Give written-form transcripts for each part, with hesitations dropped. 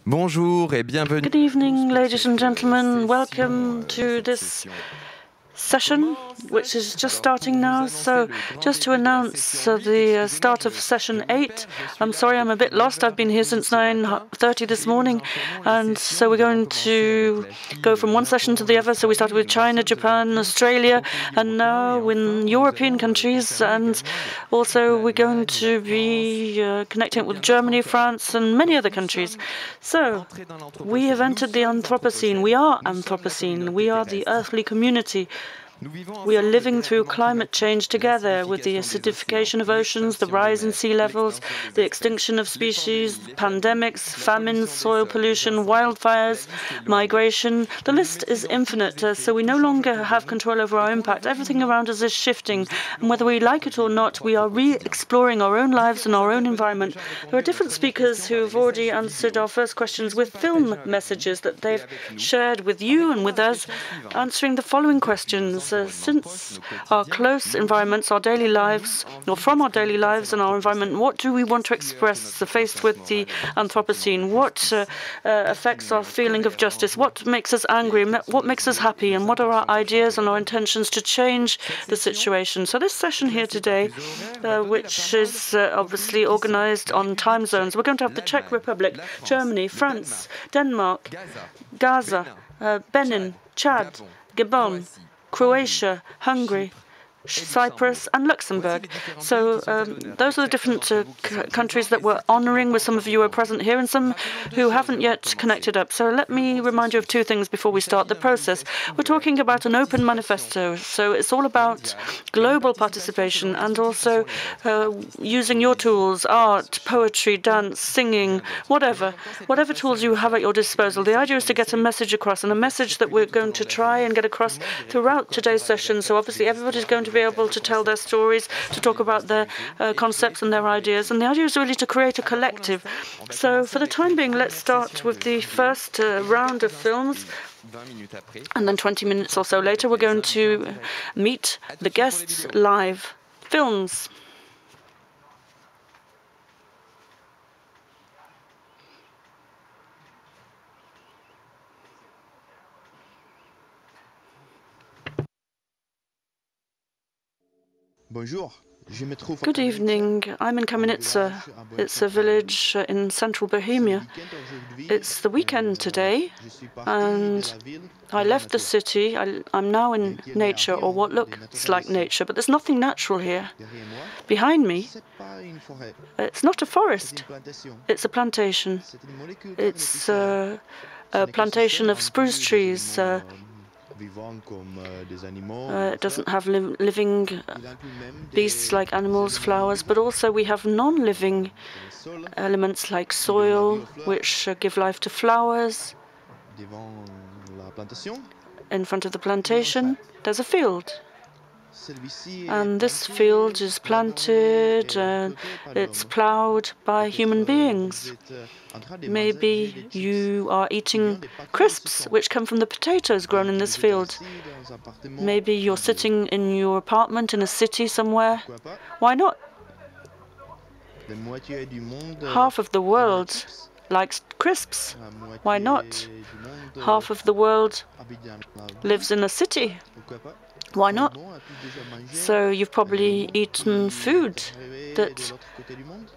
Bonjour et bienvenue. Good evening, ladies and gentlemen. Welcome to this session, which is just starting now. So just to announce the start of session 8. I'm sorry, I'm a bit lost. I've been here since 9:30 this morning. And so we're going to go from one session to the other. So we started with China, Japan, Australia, and now in European countries. And also we're going to be connecting with Germany, France, and many other countries. So we have entered the Anthropocene. We are Anthropocene. We are the earthly community. We are living through climate change together, with the acidification of oceans, the rise in sea levels, the extinction of species, pandemics, famines, soil pollution, wildfires, migration. The list is infinite, so we no longer have control over our impact. Everything around us is shifting, and whether we like it or not, we are re-exploring our own lives and our own environment. There are different speakers who have already answered our first questions with film messages that they've shared with you and with us, answering the following questions. Since our close environments, our daily lives, or from our daily lives and our environment, what do we want to express faced with the Anthropocene? What affects our feeling of justice? What makes us angry? What makes us happy? And what are our ideas and our intentions to change the situation? So this session here today, which is obviously organized on time zones, we're going to have the Czech Republic, Germany, France, Denmark, Gaza, Benin, Chad, Gabon, Croatia, Hungary, Cyprus and Luxembourg. So those are the different countries that we're honouring, with some of you are present here and some who haven't yet connected up. So let me remind you of two things before we start the process. We're talking about an open manifesto, so it's all about global participation and also using your tools, art, poetry, dance, singing, whatever tools you have at your disposal. The idea is to get a message across, and a message that we're going to try and get across throughout today's session. So obviously everybody's going to be able to tell their stories, to talk about their concepts and their ideas. And the idea is really to create a collective. So for the time being, let's start with the first round of films. And then 20 minutes or so later, we're going to meet the guests live. Films. Good evening. I'm in Kamenitsa. It's a village in central Bohemia. It's the weekend today, and I left the city. I'm now in nature, or what looks like nature, but there's nothing natural here. Behind me, it's not a forest. It's a plantation. It's a plantation of spruce trees. It doesn't have living beasts like animals, flowers, but also we have non-living elements like soil, which give life to flowers. In front of the plantation, there's a field. And this field is planted, it's plowed by human beings. Maybe you are eating crisps, which come from the potatoes grown in this field. Maybe you're sitting in your apartment in a city somewhere. Why not? Half of the world likes crisps. Why not? Half of the world lives in a city. Why not? So you've probably eaten food that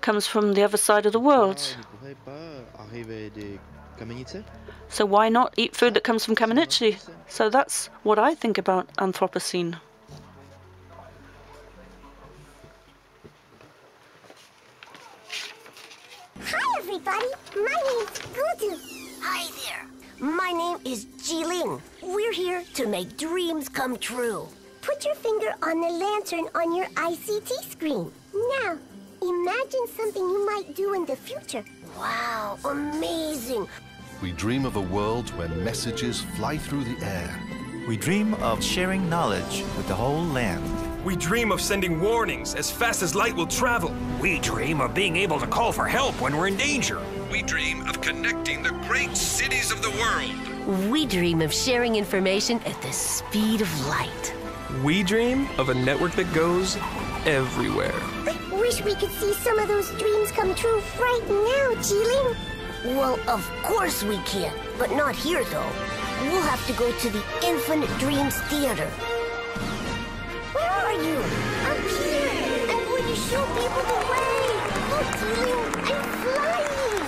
comes from the other side of the world. So why not eat food that comes from Kamenitsa? So that's what I think about Anthropocene. Hi, everybody. My name's Gudu. Hi there. My name is Jiling. We're here to make dreams come true. Put your finger on the lantern on your ICT screen. Now, imagine something you might do in the future. Wow, amazing. We dream of a world where messages fly through the air. We dream of sharing knowledge with the whole land. We dream of sending warnings as fast as light will travel. We dream of being able to call for help when we're in danger. We dream of connecting the great cities of the world. We dream of sharing information at the speed of light. We dream of a network that goes everywhere. Wish we could see some of those dreams come true right now, Jiling. Well, of course we can, but not here, though. We'll have to go to the Infinite Dreams Theater. Where are you? I'm here. I'm going to show people the way. Look, Jiling, I'm flying.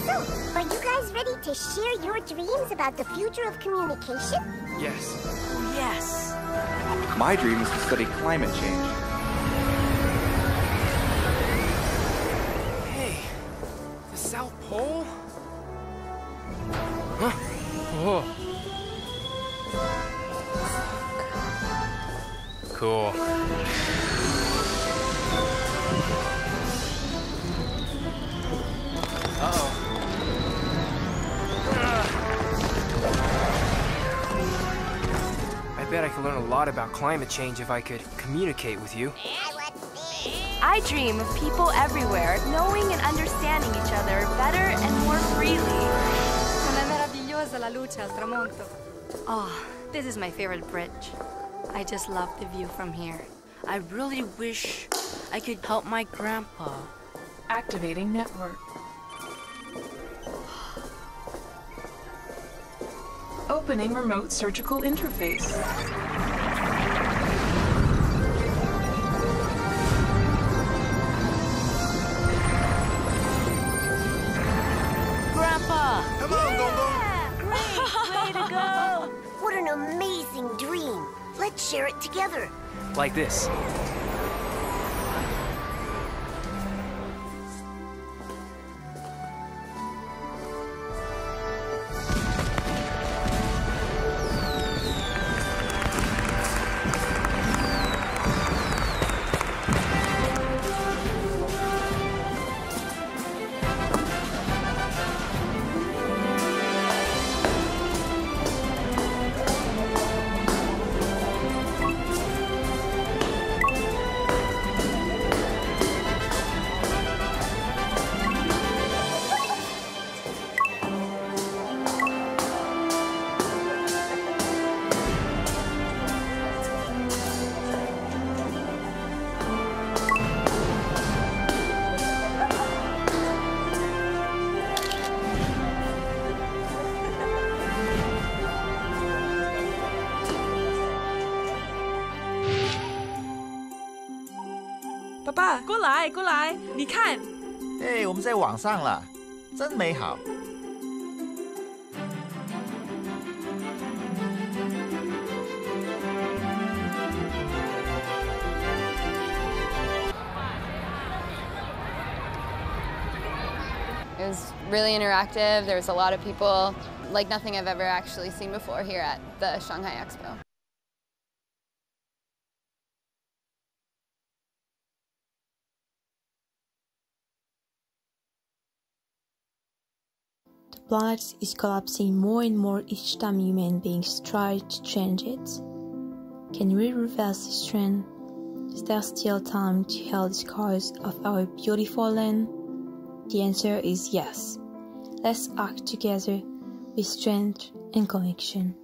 So, are you guys ready to share your dreams about the future of communication? Yes. Oh, yes. My dream is to study climate change. Hey, the South Pole? Huh? Whoa. Cool. Uh-oh. I bet I could learn a lot about climate change if I could communicate with you. I dream of people everywhere knowing and understanding each other better and more freely. Com'è meravigliosa la luce al tramonto. Oh, this is my favorite bridge. I just love the view from here. I really wish I could help my grandpa. Activating network. Opening remote surgical interface. Grandpa! Come on, Gongo! Way to go! What an amazing dream. Let's share it together. Like this. Papa, 过来，过来，你看。哎，我们在网上了，真美好。It was really interactive. There was a lot of people, like nothing I've ever actually seen before here at the Shanghai Expo. The planet is collapsing more and more each time human beings try to change it. Can we reverse this trend? Is there still time to heal the scars of our beautiful land? The answer is yes. Let's act together with strength and conviction.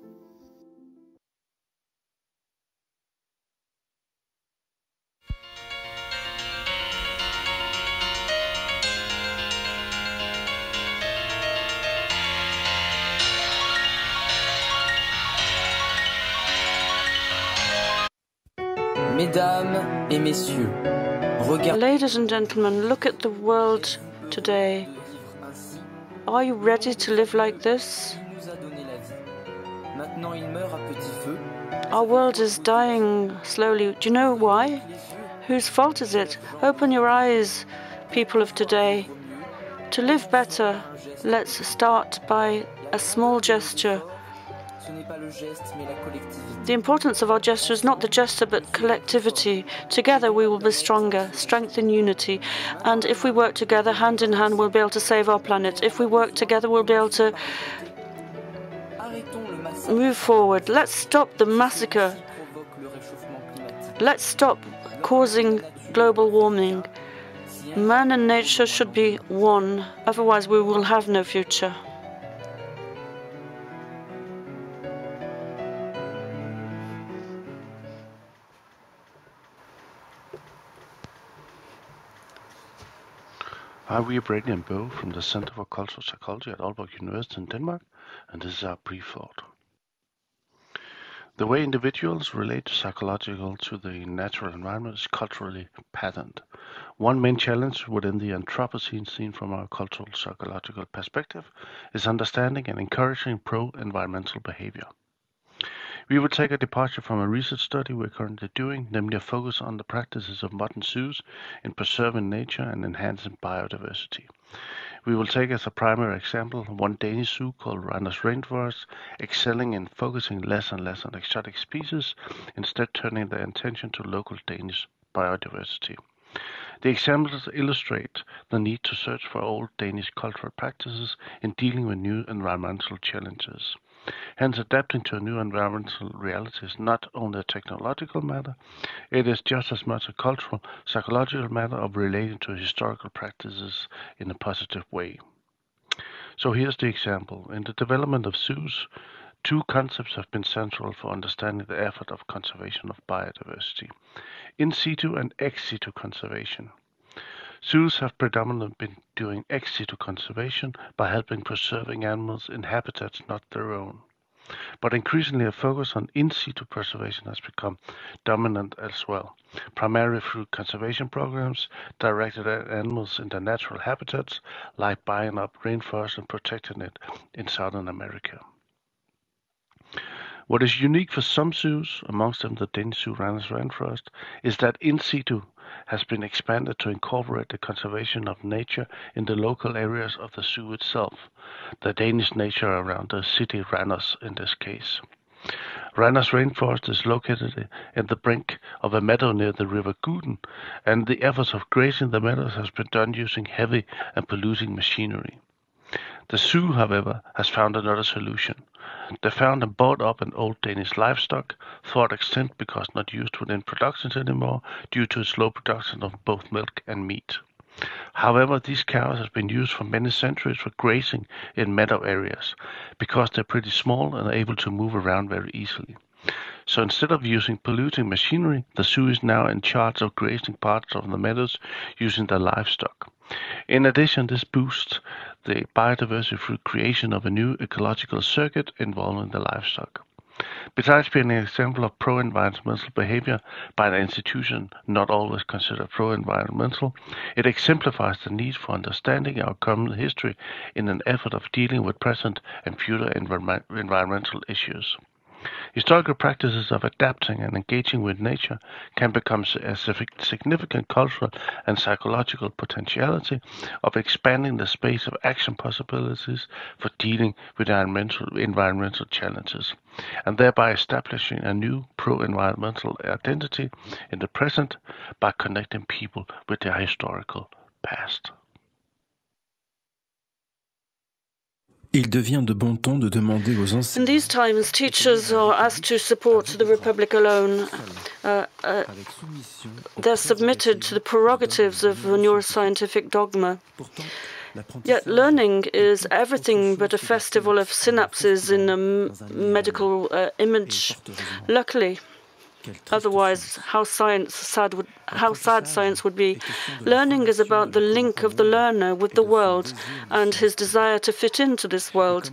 Mesdames et messieurs, regardez. Ladies and gentlemen, look at the world today. Are you ready to live like this? Our world is dying slowly. Do you know why? Whose fault is it? Open your eyes, people of today. To live better, let's start by a small gesture. The importance of our gesture is not the gesture but collectivity. Together we will be stronger, strength in unity. And if we work together, hand in hand, we'll be able to save our planet. If we work together, we'll be able to move forward. Let's stop the massacre. Let's stop causing global warming. Man and nature should be one, otherwise we will have no future. Hi, we are Brady and Bo from the Center for Cultural Psychology at Aalborg University in Denmark, and this is our brief thought. The way individuals relate psychological to the natural environment is culturally patterned. One main challenge within the Anthropocene seen from our cultural psychological perspective is understanding and encouraging pro-environmental behavior. We will take a departure from a research study we're currently doing, namely a focus on the practices of modern zoos in preserving nature and enhancing biodiversity. We will take as a primary example one Danish zoo called Randers Rainforest, excelling in focusing less and less on exotic species, instead turning their attention to local Danish biodiversity. The examples illustrate the need to search for old Danish cultural practices in dealing with new environmental challenges. Hence, adapting to a new environmental reality is not only a technological matter, it is just as much a cultural, psychological matter of relating to historical practices in a positive way. So here's the example. In the development of zoos, two concepts have been central for understanding the effort of conservation of biodiversity: in situ and ex situ conservation. Zoos have predominantly been doing ex situ conservation by helping preserving animals in habitats not their own. But increasingly a focus on in situ preservation has become dominant as well, primarily through conservation programs directed at animals in their natural habitats, like buying up rainforest and protecting it in Southern America. What is unique for some zoos, amongst them the Danish zoo Randers Rainforest, is that in situ has been expanded to incorporate the conservation of nature in the local areas of the zoo itself, the Danish nature around the city Randers in this case. Randers Rainforest is located at the brink of a meadow near the river Guden, and the efforts of grazing the meadows has been done using heavy and polluting machinery. The zoo, however, has found another solution. They found and bought up an old Danish livestock, thought extinct because not used within productions anymore due to its low production of both milk and meat. However, these cows have been used for many centuries for grazing in meadow areas, because they're pretty small and are able to move around very easily. So instead of using polluting machinery, the zoo is now in charge of grazing parts of the meadows using their livestock. In addition, this boosts the biodiversity through creation of a new ecological circuit involving the livestock. Besides being an example of pro-environmental behavior by an institution not always considered pro-environmental, it exemplifies the need for understanding our common history in an effort of dealing with present and future environmental issues. Historical practices of adapting and engaging with nature can become a significant cultural and psychological potentiality of expanding the space of action possibilities for dealing with environmental challenges, and thereby establishing a new pro-environmental identity in the present by connecting people with their historical past. Il devient de bon ton de demander aux enseignants. In these times, teachers are asked to support the Republic alone. They're submitted to the prerogatives of neuroscientific dogma. Yet learning is everything but a festival of synapses in a medical image. Luckily, otherwise, how sad science would be. Learning is about the link of the learner with the world and his desire to fit into this world.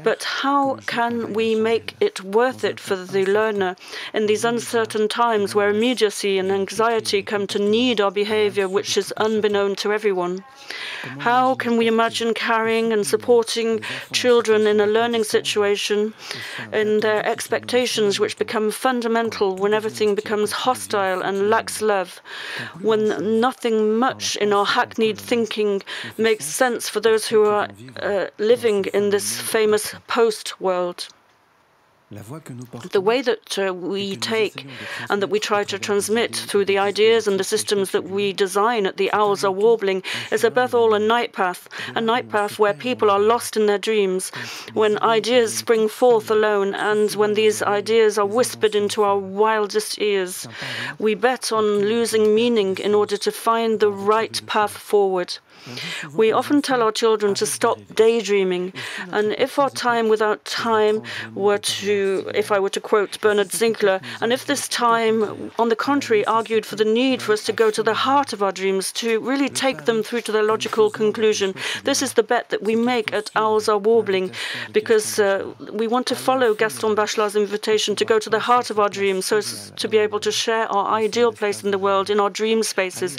But how can we make it worth it for the learner in these uncertain times where immediacy and anxiety come to need our behavior, which is unbeknown to everyone? How can we imagine carrying and supporting children in a learning situation in their expectations, which become fundamental when everything becomes hostile and lacks love, when nothing much in our hackneyed thinking makes sense for those who are living in this famous post-world? The way that we take and that we try to transmit through the ideas and the systems that we design at The Owls Are Warbling is above all a night path where people are lost in their dreams, when ideas spring forth alone and when these ideas are whispered into our wildest ears. We bet on losing meaning in order to find the right path forward. We often tell our children to stop daydreaming, and if our time without time were to if I were to quote Bernard Zinkler, and if this time, on the contrary, argued for the need for us to go to the heart of our dreams, to really take them through to their logical conclusion. This is the bet that we make at Owls Are Warbling, because we want to follow Gaston Bachelard's invitation to go to the heart of our dreams, so as to be able to share our ideal place in the world, in our dream spaces.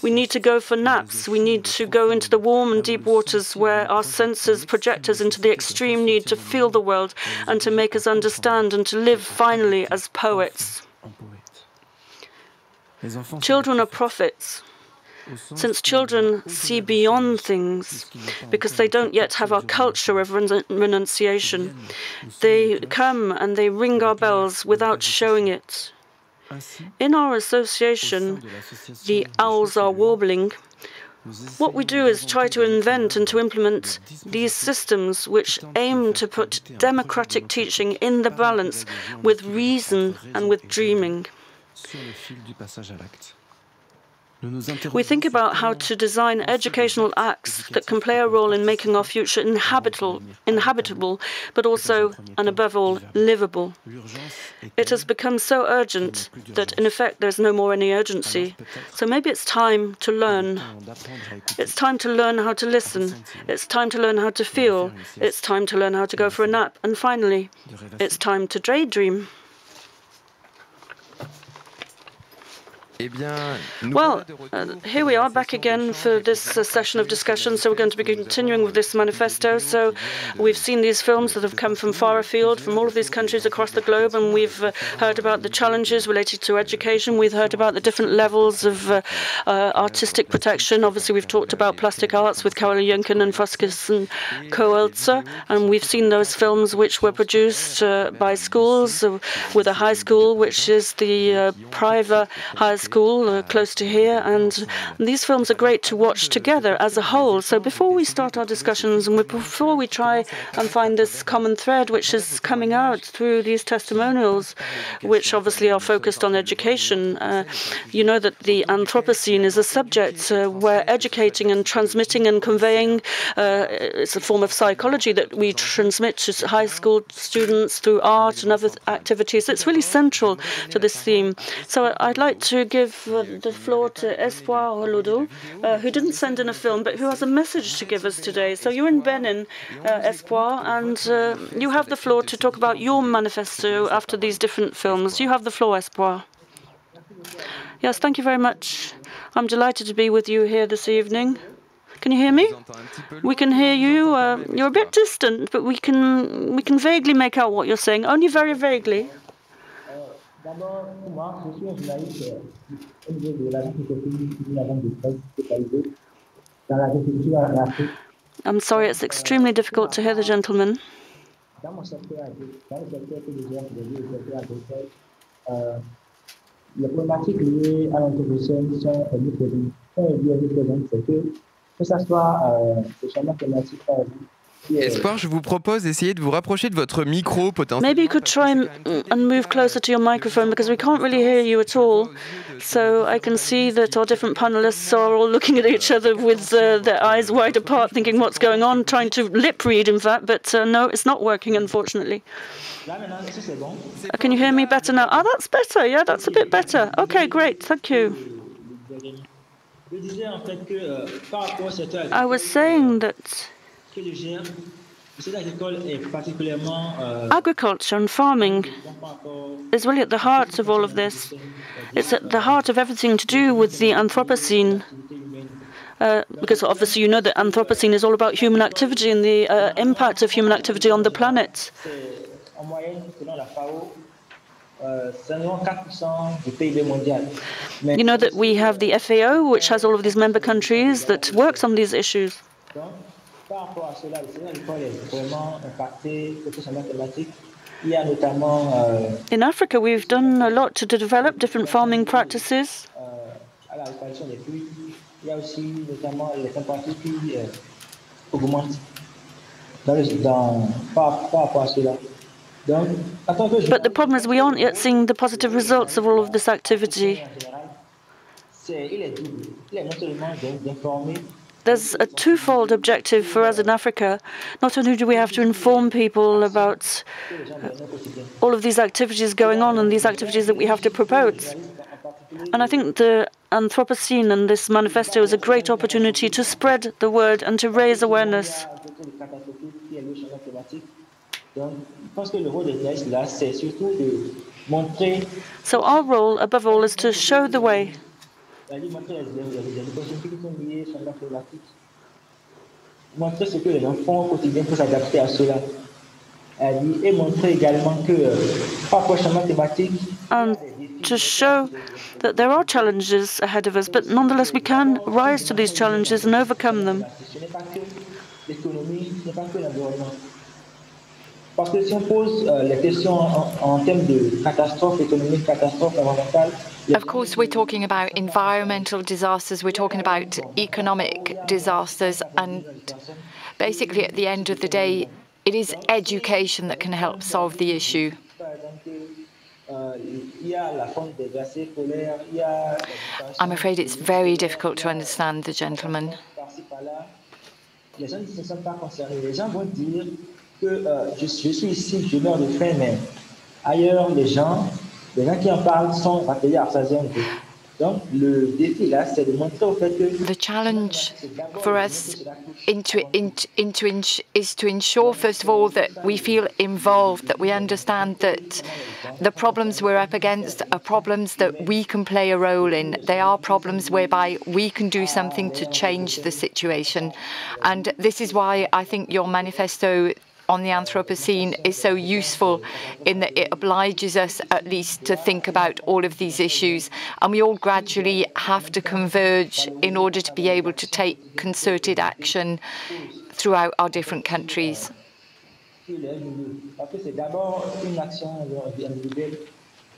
We need to go for naps. We need to go into the warm and deep waters where our senses project us into the extreme need to feel the world and to make us understand and to live finally as poets. Children are prophets. Since children see beyond things, because they don't yet have our culture of renunciation, they come and they ring our bells without showing it. In our association, the Owls Are Warbling, what we do is try to invent and to implement these systems which aim to put democratic teaching in the balance with reason and with dreaming. We think about how to design educational acts that can play a role in making our future inhabitable, but also, and above all, livable. It has become so urgent that, in effect, there's no more any urgency. So maybe it's time to learn. It's time to learn how to listen. It's time to learn how to feel. It's time to learn how to go for a nap. And finally, it's time to daydream. Well, here we are back again for this session of discussion. So we're going to be continuing with this manifesto. So we've seen these films that have come from far afield, from all of these countries across the globe, and we've heard about the challenges related to education. We've heard about the different levels of artistic protection. Obviously, we've talked about plastic arts with Carola Uelken and Franziska and Klotzler, and we've seen those films which were produced by schools, with a high school, which is the Privas High School, close to here, and these films are great to watch together as a whole. So before we start our discussions and before we try and find this common thread which is coming out through these testimonials, which obviously are focused on education, you know that the Anthropocene is a subject where educating and transmitting and conveying is a form of psychology that we transmit to high school students through art and other activities. It's really central to this theme. So I'd like to give the floor to Espoir Olodo, who didn't send in a film, but who has a message to give us today. So you're in Benin, Espoir, and you have the floor to talk about your manifesto after these different films. You have the floor, Espoir. Yes, thank you very much. I'm delighted to be with you here this evening. Can you hear me? We can hear you. You're a bit distant, but we can vaguely make out what you're saying, only very vaguely. I'm sorry, it's extremely difficult to hear the gentleman. Espoir, je vous propose d'essayer de vous rapprocher de votre micro potentiellement. Maybe you could try and move closer to your microphone, because we can't really hear you at all. So I can see that our different panelists are all looking at each other with their eyes wide apart, thinking what's going on, trying to lip read, in fact. But no, it's not working, unfortunately. Can you hear me better now? Oh, that's better. Yeah, that's a bit better. Okay, great. Thank you. I was saying that agriculture and farming is really at the heart of all of this. It's at the heart of everything to do with the Anthropocene, because obviously you know that Anthropocene is all about human activity and the impact of human activity on the planet. You know that we have the FAO, which has all of these member countries that works on these issues. In Africa, we've done a lot to develop different farming practices. But the problem is we aren't yet seeing the positive results of all of this the there's a twofold objective for us in Africa. Not only do we have to inform people about all of these activities going on and these activities that we have to propose, and I think the Anthropocene and this manifesto is a great opportunity to spread the word and to raise awareness. So our role, above all, is to show the way. And to show that there are challenges ahead of us, but nonetheless we can rise to these challenges and overcome them. Of course, we're talking about environmental disasters, we're talking about economic disasters, and basically at the end of the day, it is education that can help solve the issue. I'm afraid it's very difficult to understand the gentleman. The challenge for us is to ensure, first of all, that we feel involved, that we understand that the problems we're up against are problems that we can play a role in. They are problems whereby we can do something to change the situation. And this is why I think your manifesto on the Anthropocene is so useful, in that it obliges us at least to think about all of these issues, and we all gradually have to converge in order to be able to take concerted action throughout our different countries.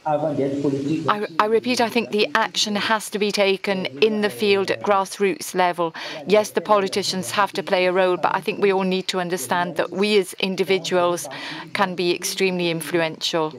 I repeat, I think the action has to be taken in the field at grassroots level. Yes, the politicians have to play a role, but I think we all need to understand that we as individuals can be extremely influential.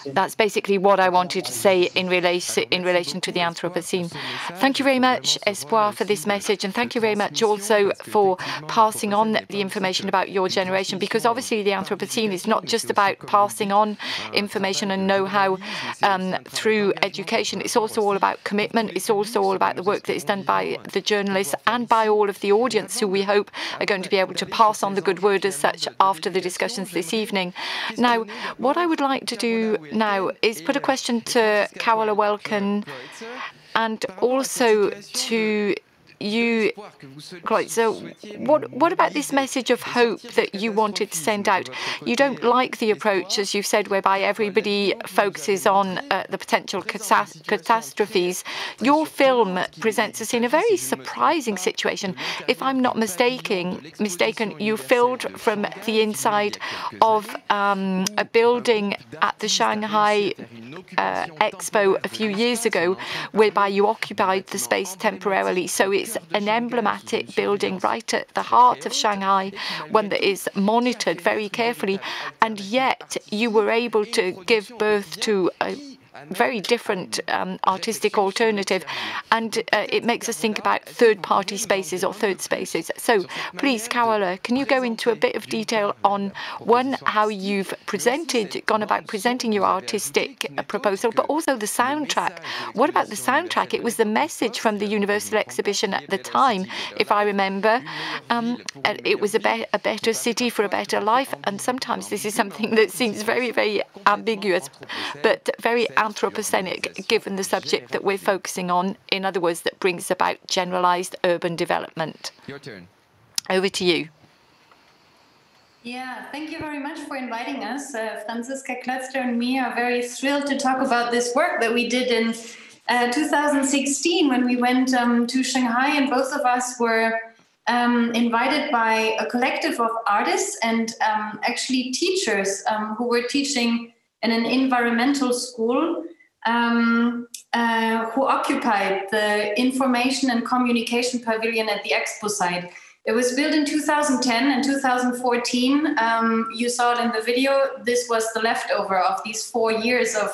That's basically what I wanted to say in relation to the Anthropocene. Thank you very much, Espoir, for this message, and thank you very much also for passing on the information about your generation, because obviously the Anthropocene is not just about passing on information and know-how through education. It's also all about commitment. It's also all about the work that is done by the journalists and by all of the audience, who we hope are going to be able to pass on the good word as such after the discussions this evening. Now, what I would like to do now is put a question to Carola Uelken and also to you, Klotzler. What about this message of hope that you wanted to send out? You don't like the approach, as you've said, whereby everybody focuses on the potential catastrophes. Your film presents us in a very surprising situation. If I'm not mistaken, you filmed from the inside of a building at the Shanghai Expo a few years ago, whereby you occupied the space temporarily. So it's an emblematic building right at the heart of Shanghai, one that is monitored very carefully, and yet you were able to give birth to a very different artistic alternative, and it makes us think about third-party spaces or third spaces. So please, Carola, can you go into a bit of detail on, one, how you've gone about presenting your artistic proposal, but also the soundtrack. What about the soundtrack? It was the message from the Universal Exhibition at the time, if I remember. It was a better city for a better life, and sometimes this is something that seems very, very ambiguous, but very anthropocenic, given the subject that we're focusing on. In other words, that brings about generalized urban development. Your turn. Over to you. Yeah, thank you very much for inviting us. Franziska, Klotzler and me are very thrilled to talk about this work that we did in 2016 when we went to Shanghai, and both of us were invited by a collective of artists and actually teachers who were teaching in an environmental school who occupied the information and communication pavilion at the expo site. It was built in 2010 and 2014. You saw it in the video. This was the leftover of these 4 years of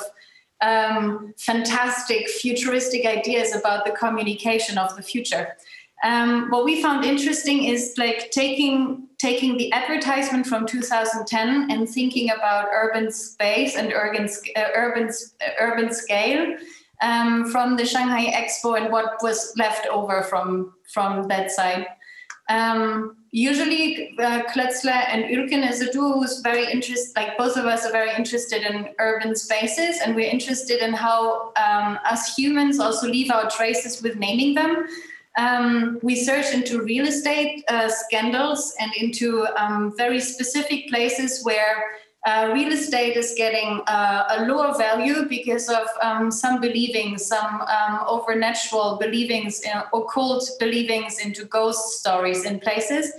fantastic futuristic ideas about the communication of the future. What we found interesting is like taking the advertisement from 2010 and thinking about urban space and urban scale from the Shanghai Expo and what was left over from that side. Usually Klotzler and Uelken as a duo who's very interested, like both of us are very interested in urban spaces, and we're interested in how us humans also leave our traces with naming them. We search into real estate scandals and into very specific places where real estate is getting a lower value because of some believings, some overnatural believings, occult believings into ghost stories in places.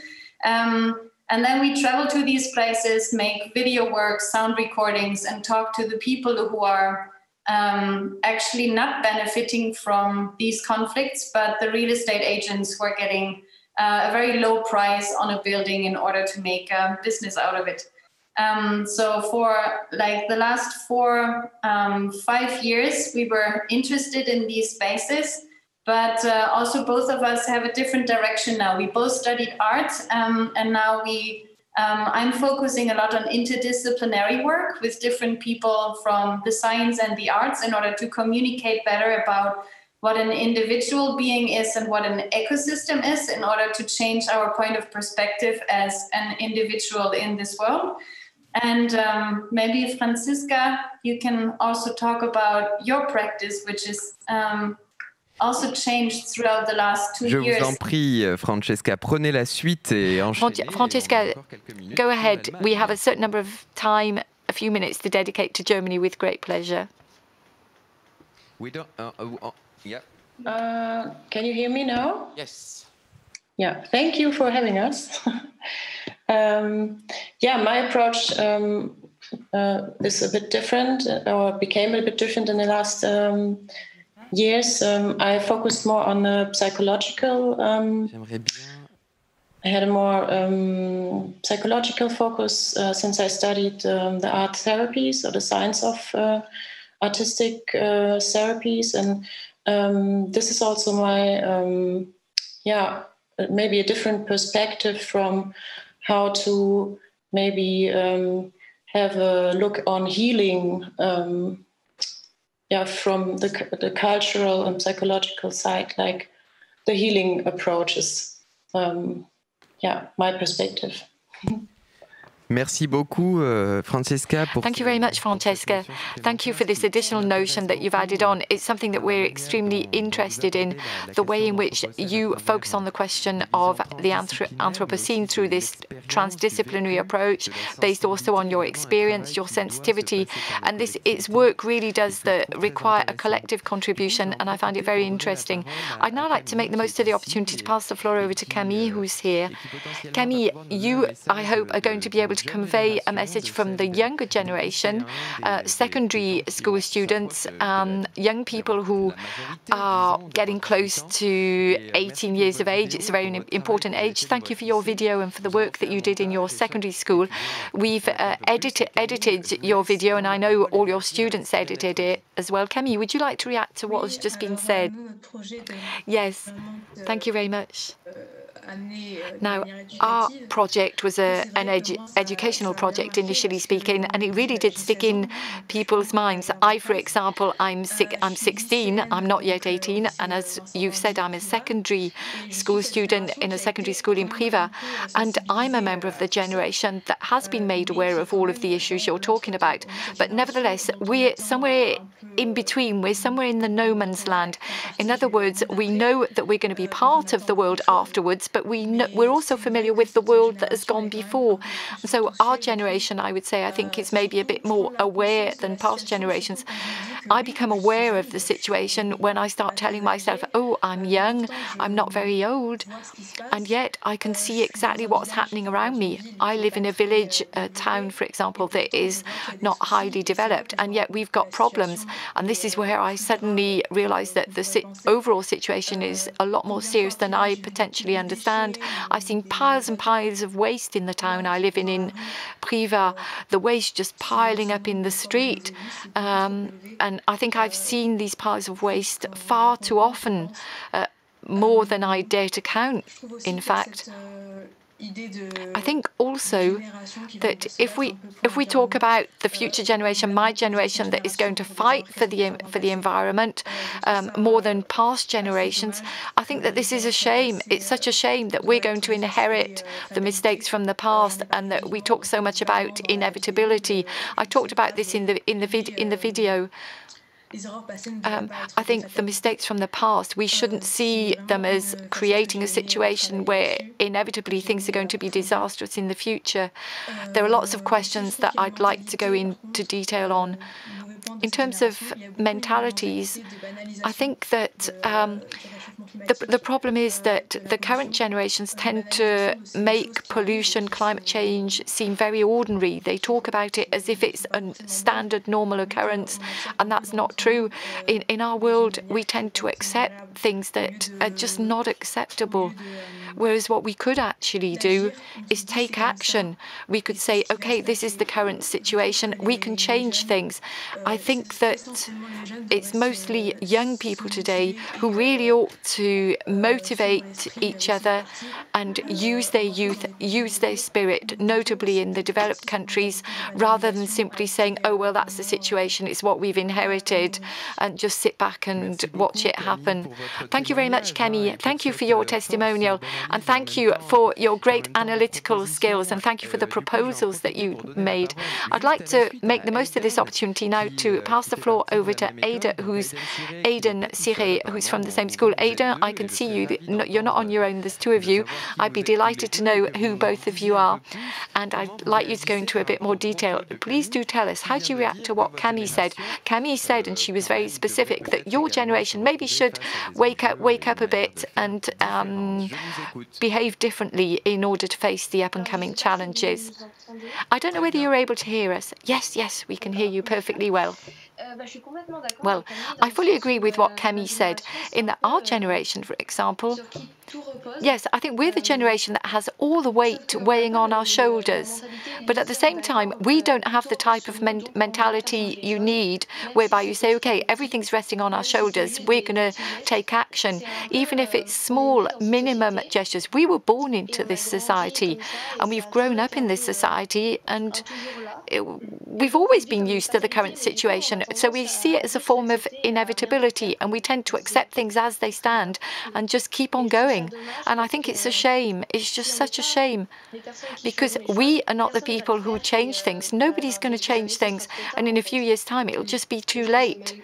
And then we travel to these places, make video work, sound recordings, and talk to the people who are actually not benefiting from these conflicts, but the real estate agents who are getting a very low price on a building in order to make a business out of it. So for like the last 4-5 years, we were interested in these spaces, but also both of us have a different direction now. We both studied art, and now I'm focusing a lot on interdisciplinary work with different people from the science and the arts in order to communicate better about what an individual being is and what an ecosystem is in order to change our point of perspective as an individual in this world. And maybe Franziska, you can also talk about your practice, which is also changed throughout the last 2 years. Je vous en prie, Franziska, prenez la suite et enchaînez. Franziska, go ahead. We have a certain number of time, a few minutes to dedicate to Germany with great pleasure. We don't. Yeah. Can you hear me now? Yes. Yeah. Thank you for having us. My approach is a bit different, or became a bit different in the last years. I focused more on the psychological. I had a more psychological focus since I studied the art therapies, or the science of artistic therapies, and this is also my maybe a different perspective from how to maybe have a look on healing from the cultural and psychological side, like the healing approach is my perspective. Merci beaucoup, Franziska. Thank you very much, Franziska. Thank you for this additional notion that you've added on. It's something that we're extremely interested in, the way in which you focus on the question of the Anthropocene through this transdisciplinary approach, based also on your experience, your sensitivity. And its work really does require a collective contribution, and I find it very interesting. I'd now like to make the most of the opportunity to pass the floor over to Camille, who's here. Camille, you, I hope, are going to be able to convey a message from the younger generation, secondary school students, young people who are getting close to 18 years of age. It's a very important age. Thank you for your video and for the work that you did in your secondary school. We've edited your video, and I know all your students edited it as well. Camille, would you like to react to what has just been said? Yes, thank you very much. Now, our project was an educational project, initially speaking, and it really did stick in people's minds. For example, I'm 16, I'm not yet 18, and as you've said, I'm a secondary school student in a secondary school in Privas, and I'm a member of the generation that has been made aware of all of the issues you're talking about. But nevertheless, we're somewhere in between. We're somewhere in the no man's land. In other words, we know that we're going to be part of the world afterwards, but we're also familiar with the world that has gone before. So our generation, I would say, I think is maybe a bit more aware than past generations. I become aware of the situation when I start telling myself, oh, I'm young, I'm not very old, and yet I can see exactly what's happening around me. I live in a village, a town, for example, that is not highly developed, and yet we've got problems. And this is where I suddenly realized that the overall situation is a lot more serious than I potentially understand. I've seen piles and piles of waste in the town I live in Privas, the waste just piling up in the street. And And I think I've seen these piles of waste far too often, more than I dare to count, in fact. I think also that if we talk about the future generation, my generation that is going to fight for the environment more than past generations, I think that this is a shame. It's such a shame that we're going to inherit the mistakes from the past, and that we talk so much about inevitability. I talked about this in the video. I think the mistakes from the past, we shouldn't see them as creating a situation where inevitably things are going to be disastrous in the future. There are lots of questions that I'd like to go into detail on. In terms of mentalities, I think that the problem is that the current generations tend to make pollution, climate change seem very ordinary. They talk about it as if it's a standard, normal occurrence, and that's not true. In our world, we tend to accept things that are just not acceptable. Whereas what we could actually do is take action. We could say, okay, this is the current situation. We can change things. I think that it's mostly young people today who really ought to motivate each other and use their youth, use their spirit, notably in the developed countries, rather than simply saying, oh, well, that's the situation, it's what we've inherited, and just sit back and watch it happen. Thank you very much, Camille. Thank you for your testimonial. And thank you for your great analytical skills, and thank you for the proposals that you made. I'd like to make the most of this opportunity now to pass the floor over to Hayden, Sciré, who's from the same school. Hayden, I can see you. You're not on your own. There's two of you. I'd be delighted to know who both of you are, and I'd like you to go into a bit more detail. Please do tell us, how do you react to what Camille said? Camille said, and she was very specific, that your generation maybe should wake up a bit and behave differently in order to face the up-and-coming challenges. I don't know whether you're able to hear us. Yes, we can hear you perfectly well. Well, I fully agree with what Camille said, in that our generation, for example, yes, I think we're the generation that has all the weight weighing on our shoulders. But at the same time, we don't have the type of mentality you need, whereby you say, okay, everything's resting on our shoulders, we're going to take action, even if it's small, minimum gestures. We were born into this society, and we've grown up in this society, and we've always been used to the current situation. So we see it as a form of inevitability, and we tend to accept things as they stand and just keep on going. And I think it's a shame. It's just such a shame, because we are not the people who change things. Nobody's going to change things, and in a few years' time, it'll just be too late.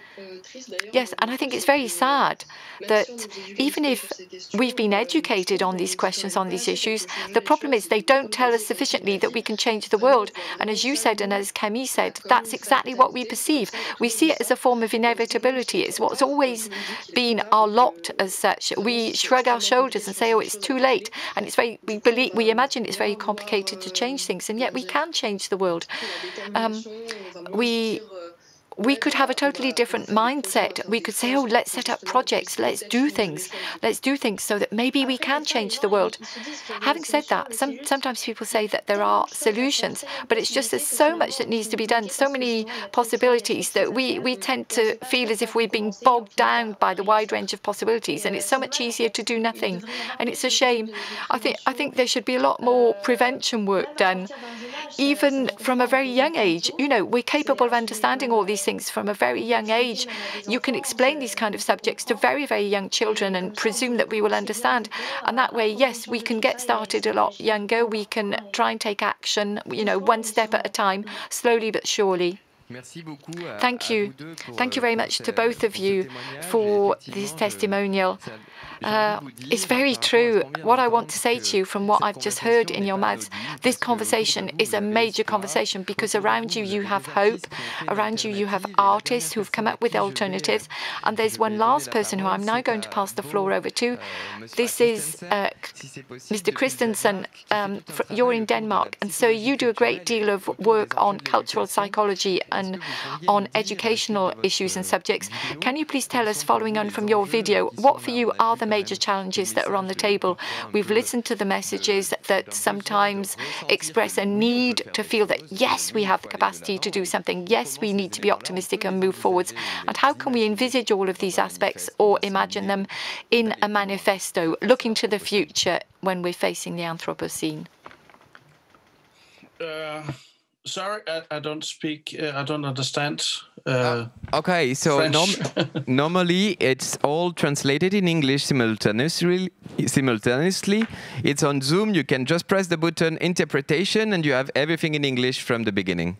Yes, and I think it's very sad that even if we've been educated on these questions, on these issues, the problem is they don't tell us sufficiently that we can change the world. And as you said, and as Camille said, that's exactly what we perceive. We see it as a form of inevitability. It's what's always been our lot as such. We shrug our shoulders and say, oh, it's too late. And it's we imagine it's very complicated to change things, and yet we can change the world. We could have a totally different mindset. We could say, oh, let's set up projects, let's do things so that maybe we can change the world. Having said that, sometimes people say that there are solutions, but it's just there's so much that needs to be done, so many possibilities, that we tend to feel as if we're being bogged down by the wide range of possibilities, and it's so much easier to do nothing. And it's a shame. I think there should be a lot more prevention work done, even from a very young age. You know, we're capable of understanding all these things from a very young age. You can explain these kind of subjects to very, very young children and presume that we will understand. And that way, yes, we can get started a lot younger. We can try and take action, you know, one step at a time, slowly but surely. Thank you. Thank you very much to both of you for this testimonial. It's very true. What I want to say to you from what I've just heard in your mouths, this conversation is a major conversation, because around you, you have hope. Around you, you have artists who've come up with alternatives. And there's one last person who I'm now going to pass the floor over to. This is Mr. Christensen. You're in Denmark, and so you do a great deal of work on cultural psychology and on educational issues and subjects. Can you please tell us, following on from your video, what for you are the major challenges that are on the table? We've listened to the messages that sometimes express a need to feel that, yes, we have the capacity to do something. Yes, we need to be optimistic and move forwards. And how can we envisage all of these aspects or imagine them in a manifesto, looking to the future when we're facing the Anthropocene? Sorry, I don't speak, I don't understand. Okay, so normally it's all translated in English simultaneously. It's on Zoom. You can just press the button interpretation and you have everything in English from the beginning.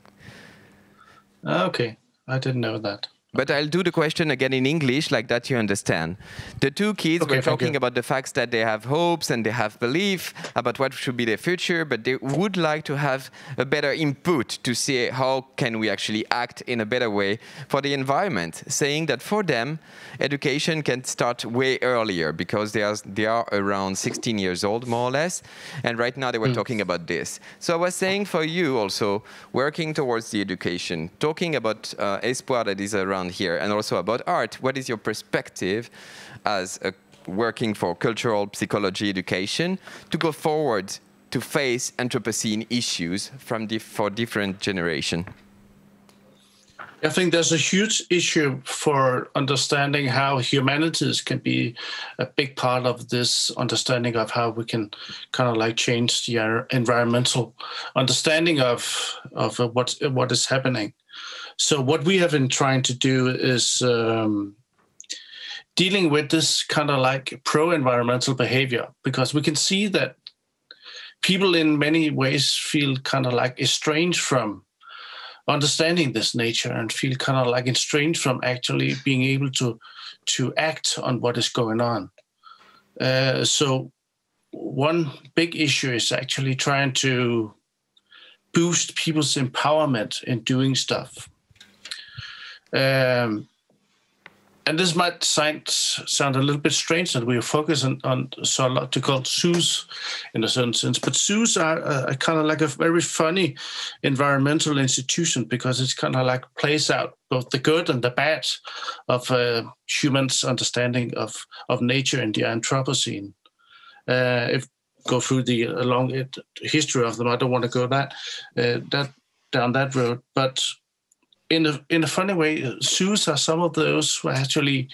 Okay, I didn't know that. But I'll do the question again in English, like that you understand. The two kids were talking about the facts that they have hopes and they have belief about what should be their future, but they would like to have a better input to see how can we actually act in a better way for the environment, saying that for them, education can start way earlier because they are around 16 years old, more or less, and right now they were talking about this. So I was saying for you also, working towards the education, talking about Espoir that is around here, and also about art. What is your perspective as working for cultural psychology education to go forward to face Anthropocene issues for different generations? I think there's a huge issue for understanding how humanities can be a big part of this understanding of how we can kind of like change the environmental understanding of what is happening. So what we have been trying to do is dealing with this kind of like pro-environmental behavior, because we can see that people in many ways feel kind of like estranged from understanding this nature and feel kind of like estranged from actually being able to act on what is going on. So one big issue is actually trying to boost people's empowerment in doing stuff. And this might sound a little bit strange that we are focusing on zoological zoos in a certain sense, but zoos are kind of like a very funny environmental institution because it's kind of like plays out both the good and the bad of humans' understanding of nature in the Anthropocene. If go through the long history of them, I don't want to go down that road, but in a funny way, zoos are some of those who actually,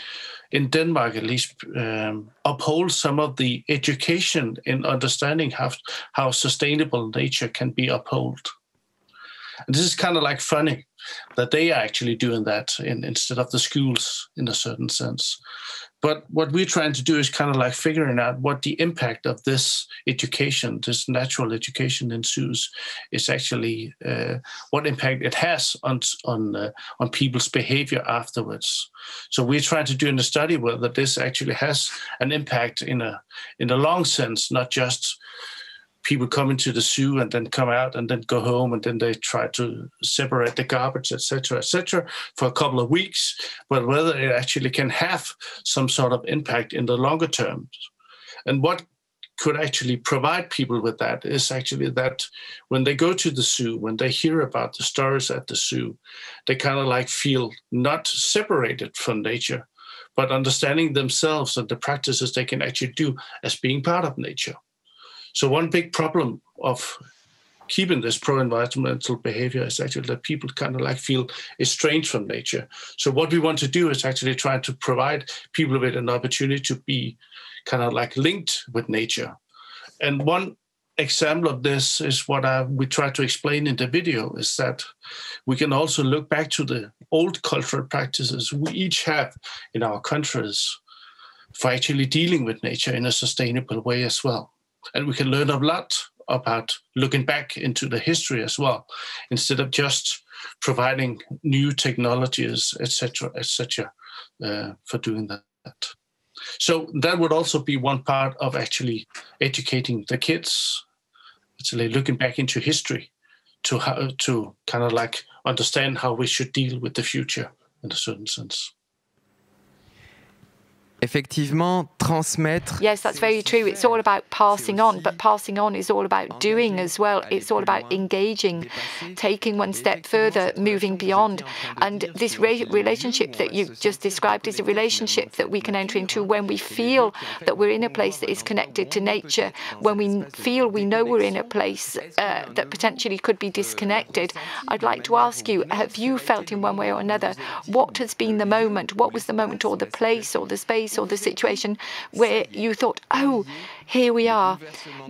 in Denmark at least, uphold some of the education in understanding how sustainable nature can be upheld. And this is kind of like funny that they are actually doing that instead of the schools in a certain sense. But what we're trying to do is kind of like figuring out what the impact of this education, this natural education in zoos, is actually what impact it has on people's behavior afterwards. So we're trying to do in the study whether this actually has an impact in a long sense, not just people come into the zoo and then come out and then go home and then they try to separate the garbage, etc., for a couple of weeks, but whether it actually can have some sort of impact in the longer term. And what could actually provide people with that is actually that when they go to the zoo, when they hear about the stories at the zoo, they kind of like feel not separated from nature, but understanding themselves and the practices they can actually do as being part of nature. So one big problem of keeping this pro-environmental behavior is actually that people kind of like feel estranged from nature. So what we want to do is actually try to provide people with an opportunity to be kind of like linked with nature. And one example of this is what we try to explain in the video, is that we can also look back to the old cultural practices we each have in our countries for actually dealing with nature in a sustainable way as well. And we can learn a lot about looking back into the history as well, instead of just providing new technologies, etc., for doing that. So that would also be one part of actually educating the kids, actually looking back into history to kind of like understand how we should deal with the future in a certain sense. Effectivement, transmettre. Yes, that's very true. It's all about passing on, but passing on is all about doing as well. It's all about engaging, taking one step further, moving beyond. And this relationship that you just described is a relationship that we can enter into when we feel that we're in a place that is connected to nature, when we feel we know we're in a place that potentially could be disconnected. I'd like to ask you, have you felt in one way or another, what has been the moment, what was the moment or the place or the space or the situation where you thought, oh, here we are.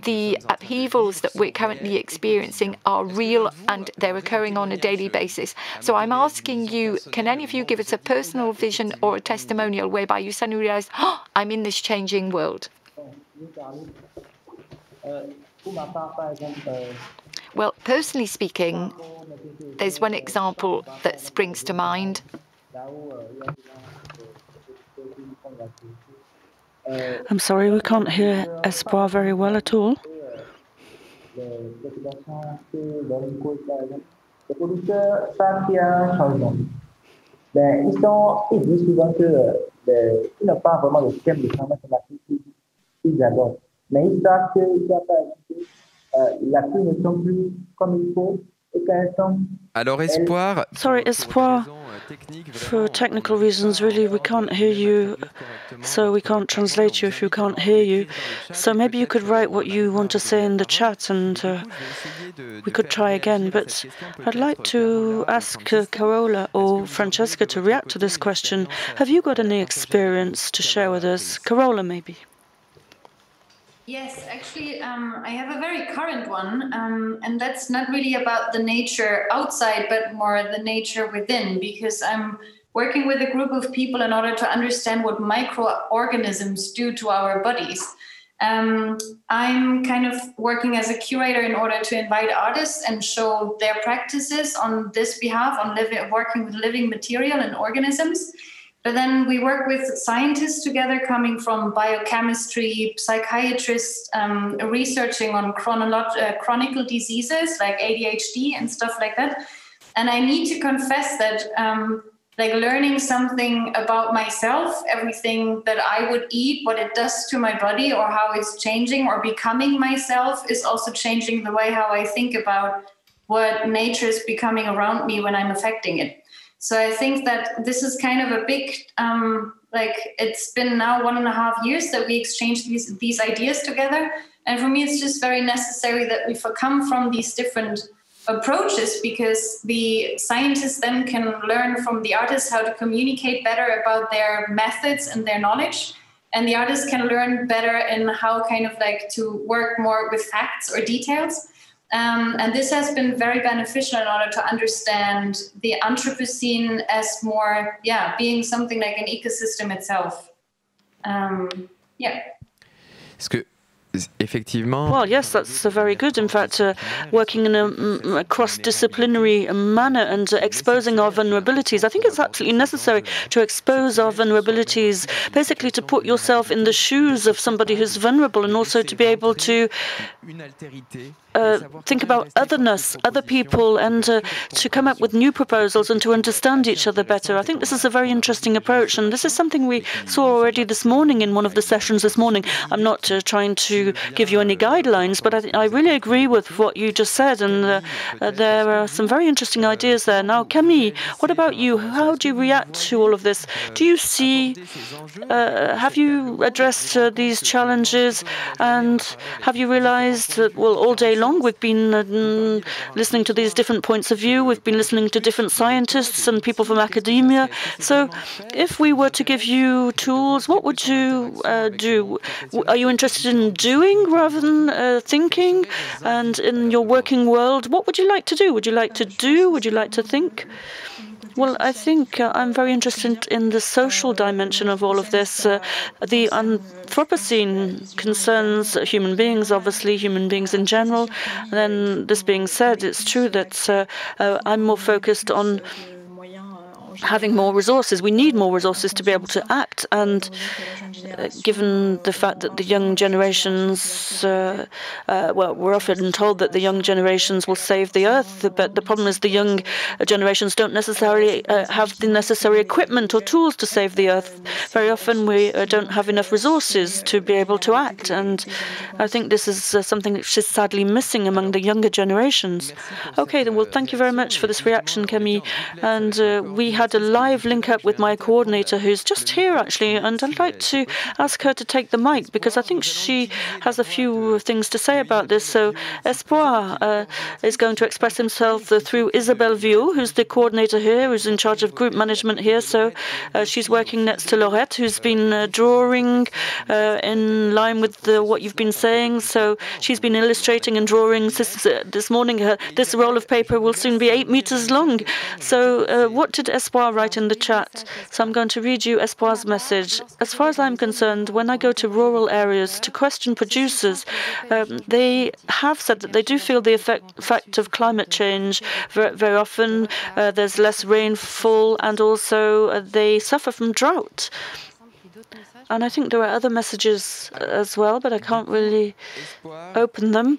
The upheavals that we're currently experiencing are real and they're occurring on a daily basis. So I'm asking you, can any of you give us a personal vision or a testimonial whereby you suddenly realize, oh, I'm in this changing world? Well, personally speaking, there's one example that springs to mind. I'm sorry, we can't hear Espoir very well at all. Alors, Espoir. Sorry, Espoir. For technical reasons, really, we can't hear you, so we can't translate you if you can't hear you. So maybe you could write what you want to say in the chat, and we could try again. But I'd like to ask Carola or Franziska to react to this question. Have you got any experience to share with us? Carola, maybe. Yes, actually, I have a very current one, and that's not really about the nature outside, but more the nature within, because I'm working with a group of people in order to understand what microorganisms do to our bodies. I'm kind of working as a curator in order to invite artists and show their practices on this behalf, on working with living material and organisms. But then we work with scientists together coming from biochemistry, psychiatrists, researching on chronic diseases like ADHD and stuff like that. And I need to confess that like learning something about myself, everything that I would eat, what it does to my body or how it's changing or becoming myself is also changing the way how I think about what nature is becoming around me when I'm affecting it. So I think that this is kind of a big, like it's been now 1.5 years that we exchanged these ideas together. And for me, it's just very necessary that we come from these different approaches, because the scientists then can learn from the artists how to communicate better about their methods and their knowledge. And the artists can learn better in how kind of like to work more with facts or details. And this has been very beneficial in order to understand the Anthropocene as more, being something like an ecosystem itself. Well, yes, that's very good. In fact, working in a cross-disciplinary manner and exposing our vulnerabilities. I think it's absolutely necessary to expose our vulnerabilities, basically to put yourself in the shoes of somebody who's vulnerable, and also to be able to think about otherness, other people, and to come up with new proposals and to understand each other better. I think this is a very interesting approach, and this is something we saw already this morning in one of the sessions this morning. I'm not trying to give you any guidelines, but I really agree with what you just said, and there are some very interesting ideas there. Now, Camille, what about you? How do you react to all of this? Do you see, have you addressed these challenges, and have you realized that, well, all day long we've been listening to these different points of view, we've been listening to different scientists and people from academia. So if we were to give you tools, what would you do? Are you interested in doing rather than thinking? And in your working world, what would you like to do? Would you like to do? Would you like to think? Well, I think I'm very interested in the social dimension of all of this. The Anthropocene concerns human beings, obviously, human beings in general. Then, this being said, it's true that I'm more focused on having more resources. We need more resources to be able to act, and given the fact that the young generations, well, we're often told that the young generations will save the earth, but the problem is the young generations don't necessarily have the necessary equipment or tools to save the earth. Very often we don't have enough resources to be able to act, and I think this is something which is sadly missing among the younger generations. Okay, then, well, thank you very much for this reaction, Camille. And we had a live link up with my coordinator, who's just here, actually, and I'd like to ask her to take the mic, because I think she has a few things to say about this. So Espoir is going to express himself through Isabelle Vio, who's the coordinator here, who's in charge of group management here. So she's working next to Lorette, who's been drawing in line with what you've been saying. So she's been illustrating and drawing this morning. This roll of paper will soon be 8 meters long. So what did Espoir write in the chat? So I'm going to read you Espoir's message. As far as I'm concerned, when I go to rural areas to question producers, they have said that they do feel the effect of climate change. Very often there's less rainfall, and also they suffer from drought. And I think there are other messages as well, but I can't really open them.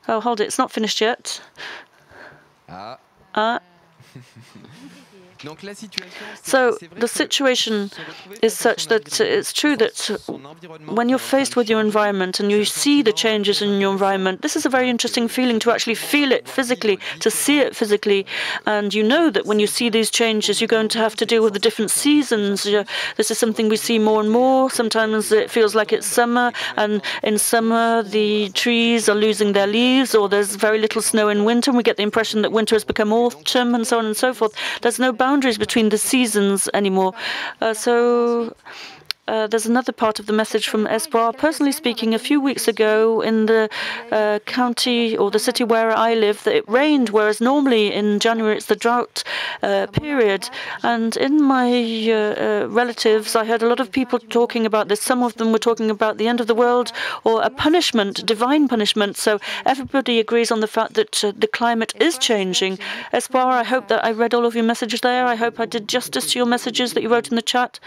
Oh, hold it, it's not finished yet. So the situation is such that it's true that when you're faced with your environment and you see the changes in your environment, this is a very interesting feeling to actually feel it physically, to see it physically. And you know that when you see these changes, you're going to have to deal with the different seasons. This is something we see more and more. Sometimes it feels like it's summer, and in summer the trees are losing their leaves, or there's very little snow in winter, and we get the impression that winter has become autumn, and so on and so forth. There's no boundaries between the seasons anymore. There's another part of the message from Espoir. Personally speaking, a few weeks ago in the county or the city where I live, it rained, whereas normally in January it's the drought period. And in my relatives, I heard a lot of people talking about this. Some of them were talking about the end of the world or a punishment, divine punishment. So everybody agrees on the fact that the climate is changing. Espoir, I hope that I read all of your messages there. I hope I did justice to your messages that you wrote in the chat.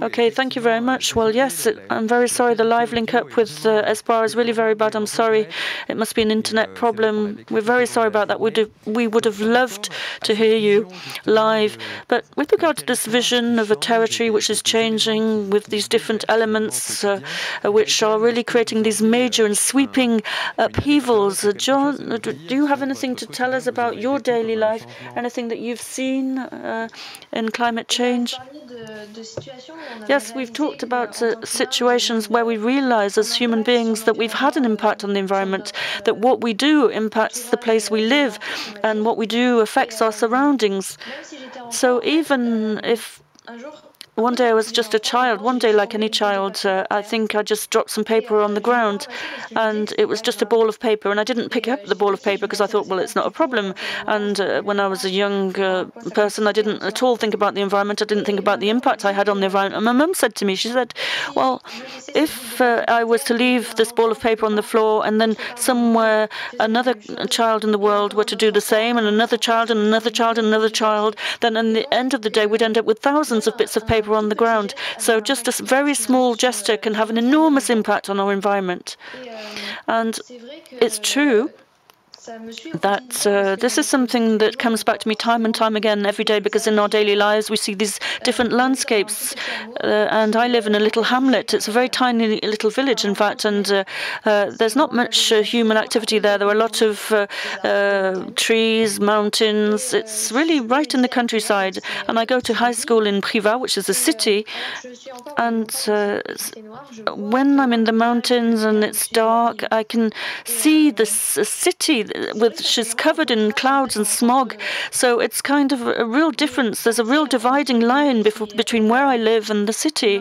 Okay, thank you very much. Well, yes, I'm very sorry. The live link up with Espoir is really very bad. I'm sorry. It must be an internet problem. We're very sorry about that. We would have loved to hear you live. But with regard to this vision of a territory which is changing with these different elements which are really creating these major and sweeping upheavals, John, do you have anything to tell us about your daily life? Anything that you've seen in climate change? Yes, we've talked about situations where we realize as human beings that we've had an impact on the environment, that what we do impacts the place we live, and what we do affects our surroundings. So even if one day I was just a child, one day like any child, I think I just dropped some paper on the ground, and it was just a ball of paper, and I didn't pick up the ball of paper because I thought, well, it's not a problem. And when I was a young person, I didn't at all think about the environment. I didn't think about the impact I had on the environment. And my mum said to me, she said, well, if I was to leave this ball of paper on the floor, and then somewhere another child in the world were to do the same, and another child and another child and another child, then at the end of the day, we'd end up with thousands of bits of paper on the ground. So just a very small gesture can have an enormous impact on our environment. And it's true that this is something that comes back to me time and time again every day, because in our daily lives we see these different landscapes, and I live in a little hamlet. It's a very tiny little village, in fact, and there's not much human activity there. There are a lot of trees, mountains. It's really right in the countryside, and I go to high school in Privas, which is a city, and when I'm in the mountains and it's dark, I can see this city which is covered in clouds and smog. So it's kind of a real difference. There's a real dividing line between where I live and the city.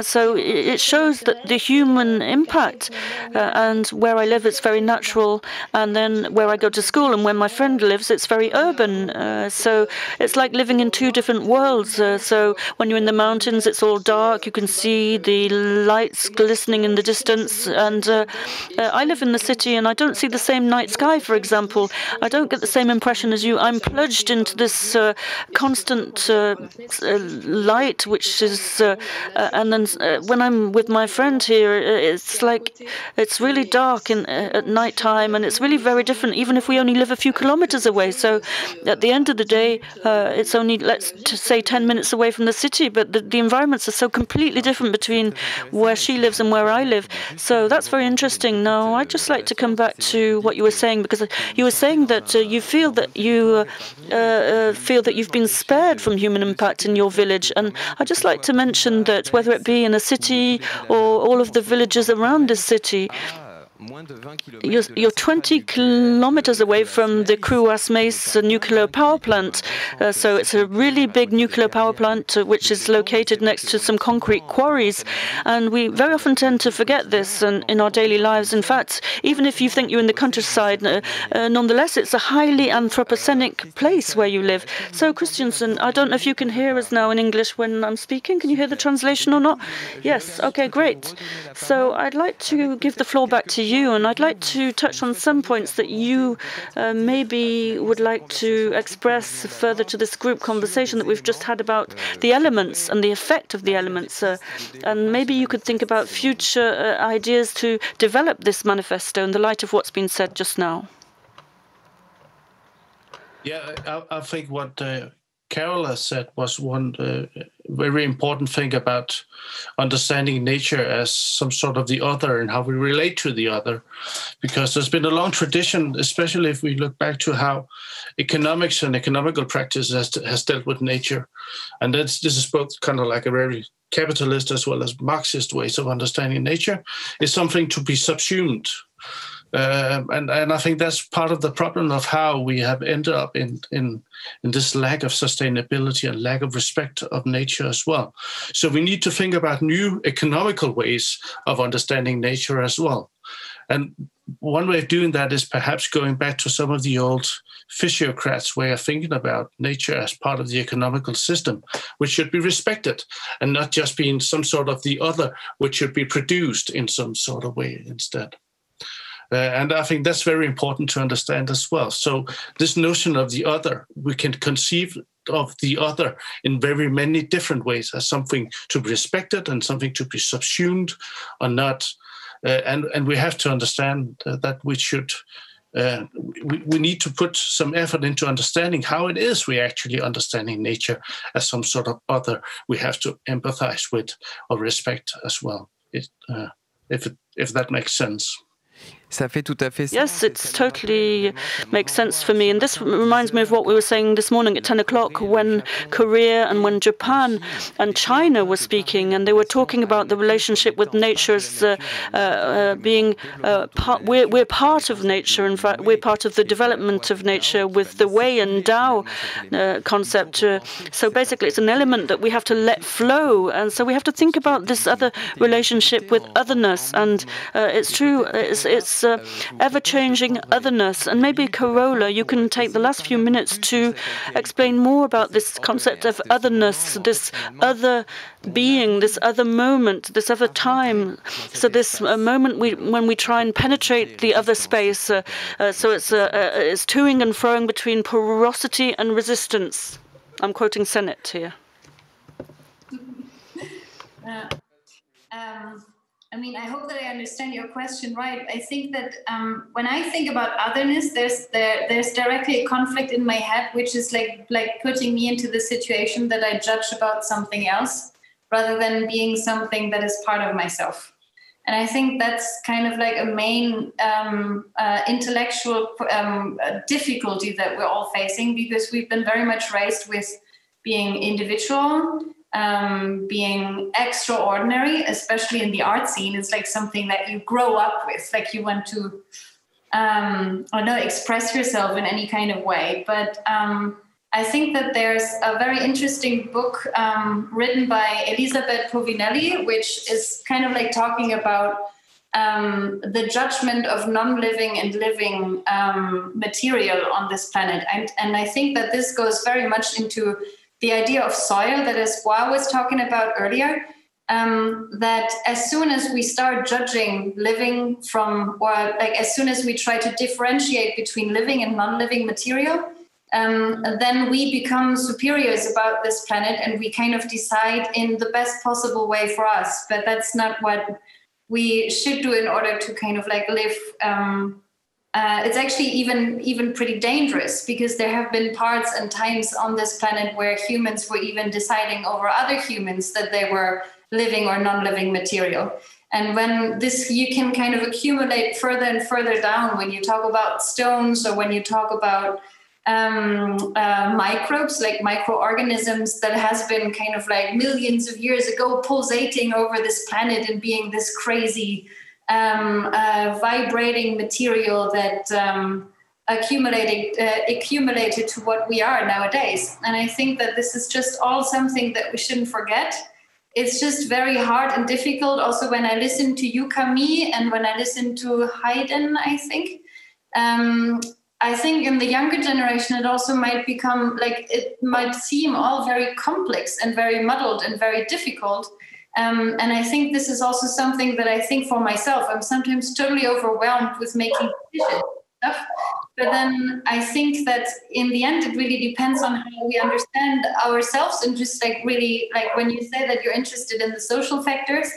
So it shows that the human impact, and where I live, it's very natural, and then where I go to school and where my friend lives, it's very urban. So it's like living in two different worlds. So when you're in the mountains, it's all dark. You can see the lights glistening in the distance, and I live in the city, and I don't see the same night sky Shanghai, for example, I don't get the same impression as you. I'm plunged into this constant light, which is, and then when I'm with my friend here, it's like it's really dark at night time, and it's really very different, even if we only live a few kilometers away. So at the end of the day, it's only, let's say, 10 minutes away from the city, but the environments are so completely different between where she lives and where I live. So that's very interesting. Now, I'd just like to come back to what you were saying, because you were saying that you feel that you've been spared from human impact in your village. And I'd just like to mention that whether it be in a city or all of the villages around this city, you're 20 kilometers away from the Privas nuclear power plant. So it's a really big nuclear power plant which is located next to some concrete quarries. And we very often tend to forget this in our daily lives. In fact, even if you think you're in the countryside, nonetheless, it's a highly anthropocenic place where you live. So, Christensen, I don't know if you can hear us now in English when I'm speaking. Can you hear the translation or not? Yes. Okay, great. So I'd like to give the floor back to you. And I'd like to touch on some points that you maybe would like to express further to this group conversation that we've just had about the elements and the effect of the elements. And maybe you could think about future ideas to develop this manifesto in the light of what's been said just now. Yeah, I think what Carola said was one very important thing about understanding nature as some sort of the other and how we relate to the other. Because there's been a long tradition, especially if we look back to how economics and economical practice has dealt with nature. And this is both kind of like a very capitalist as well as Marxist ways of understanding nature, is something to be subsumed. And I think that's part of the problem of how we have ended up in this lack of sustainability and lack of respect of nature as well. So we need to think about new economical ways of understanding nature as well. And one way of doing that is perhaps going back to some of the old physiocrats' way of thinking about nature as part of the economical system, which should be respected and not just being some sort of the other, which should be produced in some sort of way instead. And I think that's very important to understand as well. So this notion of the other, we can conceive of the other in very many different ways as something to be respected and something to be subsumed or not. And we have to understand that we should, we need to put some effort into understanding how it is we're actually understanding nature as some sort of other we have to empathize with or respect as well, if that makes sense. Yes, it totally makes sense for me. And this reminds me of what we were saying this morning at 10 o'clock when Korea and when Japan and China were speaking, and they were talking about the relationship with nature as being we're part of nature. In fact, we're part of the development of nature with the Wei and Dao concept. So basically, it's an element that we have to let flow. And so we have to think about this other relationship with otherness. And it's true, it's ever-changing otherness. And maybe, Carola, you can take the last few minutes to explain more about this concept of otherness, this other being, this other moment, this other time. So this moment when we try and penetrate the other space. So it's toing and froing between porosity and resistance. I'm quoting Sennett here. I mean, I hope that I understand your question right. I think that when I think about otherness, there's directly a conflict in my head, which is like putting me into the situation that I judge about something else, rather than being something that is part of myself. And I think that's kind of like a main intellectual difficulty that we're all facing, because we've been very much raised with being individual, being extraordinary, especially in the art scene. It's like something that you grow up with, like you want to, express yourself in any kind of way. But I think that there's a very interesting book written by Isabelle Vio, which is kind of like talking about the judgment of non-living and living material on this planet. And I think that this goes very much into the idea of soil that Espoir was talking about earlier. that as soon as we start judging living from, or like as soon as we try to differentiate between living and non-living material, then we become superiors about this planet and we kind of decide in the best possible way for us. But that's not what we should do in order to kind of like live. It's actually even pretty dangerous, because there have been parts and times on this planet where humans were even deciding over other humans that they were living or non-living material. And when this, you can kind of accumulate further and further down when you talk about stones, or when you talk about microbes, like microorganisms that has been kind of like millions of years ago pulsating over this planet and being this crazy vibrating material that accumulated to what we are nowadays. And I think that this is just all something that we shouldn't forget. It's just very hard and difficult. Also, when I listen to you, Camille, and when I listen to Hayden, I think in the younger generation, it also might become like, it might seem all very complex and very muddled and very difficult. And I think this is also something that I think for myself, I'm sometimes totally overwhelmed with making decisions and stuff. But then I think that in the end, it really depends on how we understand ourselves, and just like really, like when you say that you're interested in the social factors,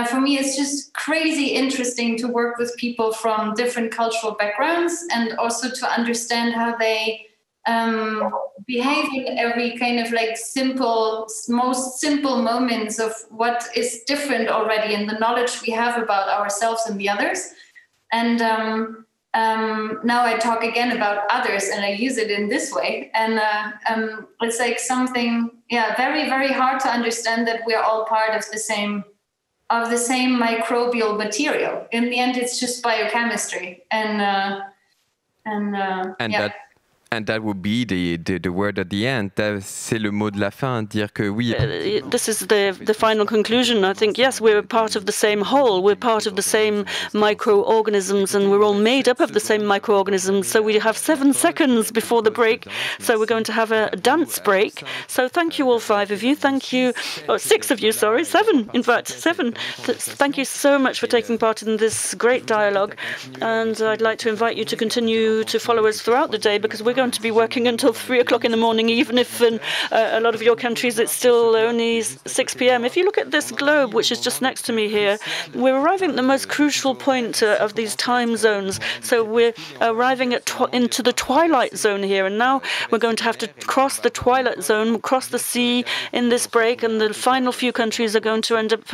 for me, it's just crazy interesting to work with people from different cultural backgrounds, and also to understand how they behave in every kind of like most simple moments of what is different already in the knowledge we have about ourselves and the others. And now I talk again about others, and I use it in this way. And it's like something, very, very hard to understand that we're all part of the same microbial material. In the end, it's just biochemistry, And that would be the word at the end. C'est le mot de la fin, dire que oui. This is the final conclusion. I think, yes, we're part of the same whole. We're part of the same microorganisms, and we're all made up of the same microorganisms. So we have 7 seconds before the break. So we're going to have a dance break. So thank you, all 5 of you. Thank you, 6 of you, sorry, 7, in fact, 7. Thank you so much for taking part in this great dialogue. And I'd like to invite you to continue to follow us throughout the day, because we're going to be working until 3 o'clock in the morning, even if in a lot of your countries it's still only 6 p.m. If you look at this globe, which is just next to me here, we're arriving at the most crucial point of these time zones. So we're arriving into the twilight zone here, and now we're going to have to cross the twilight zone, cross the sea in this break, and the final few countries are going to end up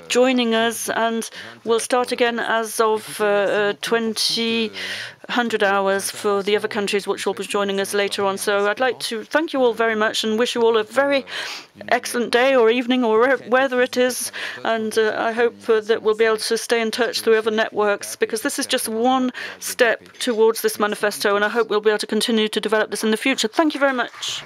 joining us, and we'll start again as of 2000 hours for the other countries which will be joining us later on. So I'd like to thank you all very much and wish you all a very excellent day or evening or whether it is. And I hope that we'll be able to stay in touch through other networks, because this is just one step towards this manifesto, and I hope we'll be able to continue to develop this in the future. Thank you very much.